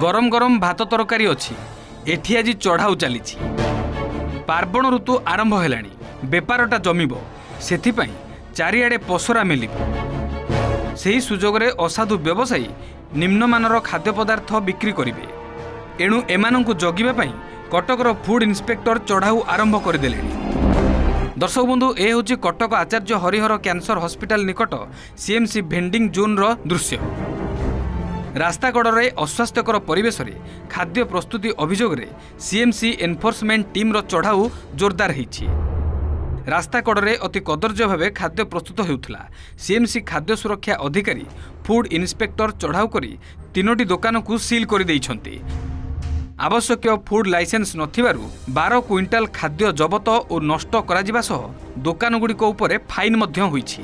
गरम गरम भात तरकारी अच्छी एठी आज चढ़ाऊ चली पार्वण ऋतु आरंभ है बेपारटा जमिब से चारिआडे पसरा मिल से सुजोग असाधु व्यवसायी निम्नमानर खाद्य पदार्थ बिक्री करेंगे एणु एमानंकु जगिबा कटकर फूड इन्स्पेक्टर चढ़ाऊ आरंभ करदे। दर्शक बंधु ए हूँ कटक आचार्य हरिहर कैंसर हॉस्पिटल निकट सीएमसी भेंडिंग जोन रो दृश्य। रास्ता कड़े अस्वास्थ्यकर परिवेश रे खाद्य प्रस्तुति अभियोग रे सीएमसी एनफोर्समेंट टीम रो चढ़ाऊ जोरदार होइछि। रास्ता कड़े अति कदर्य भाव खाद्य प्रस्तुत होउथला। सीएमसी खाद्य सुरक्षा अधिकारी फूड इन्स्पेक्टर चढ़ाऊ करी 3टी दुकान को सील कर देइछन्ति। आवश्यक फूड लाइसेंस नथिबारु 12 क्विंटाल खाद्य जबत और नष्ट करा जिबा सह दुकान गुड़िक उपरे फाइन मध्य होइछि।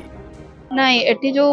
नहीं एटी जो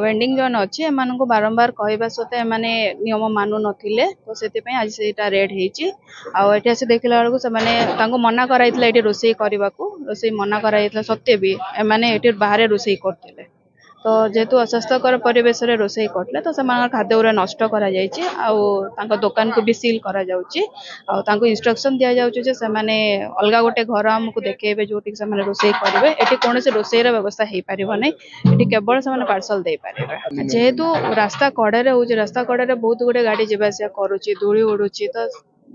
वेंडिंग जोन अच्छे एमान को बारंबार कहवा सत्ते एमाने नियम मानु नथिले तो सेति आज सेटा रेड हेची आ एटी आसे देखिला बेलको से माने तांको मना कराइतला एटी रोसई करबाकू रोसई मना कराइतला सत्य भी एमाने एटी बाहर रोसई करथिले तो जेतु अस्वास्थ्यकर परिवेश रे रोसई करले तो समान खाद्य उरा नष्ट करा जायछि आ तांको दुकान को भी सील करा जाउछि आ तांको इंस्ट्रक्शन दिया जाउछि जे समाने अलगा गोटे घर हमकु देखेबे जोटी समान रोसई करबे एटी कोनोसे रोसई रा व्यवस्था हेइ परिबो नै एटी केवल समान पार्सल दे पारिबे जेतु रास्ता कड़े रे होछि रास्ता कड़े रे बहुत गुडे गाड़ी जेबासिया करूछि धूली उडुछि तो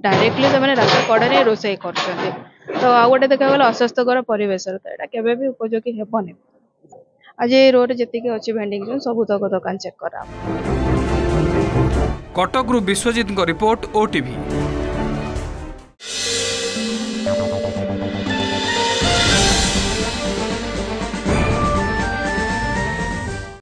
डायरेक्टली समान रास्ता कड़े रे रोसई करछन्ते तो आ गोटे देखा गेल अस्वास्थ्यकर परिवेश रे एटा केबे भी उपयोगी हेबो नै। आज रोड जति के अच्छी भेंडिंग जोन सब तक दुकान चेक करा। कटक रु विश्वजीत रिपोर्ट ओटीवी।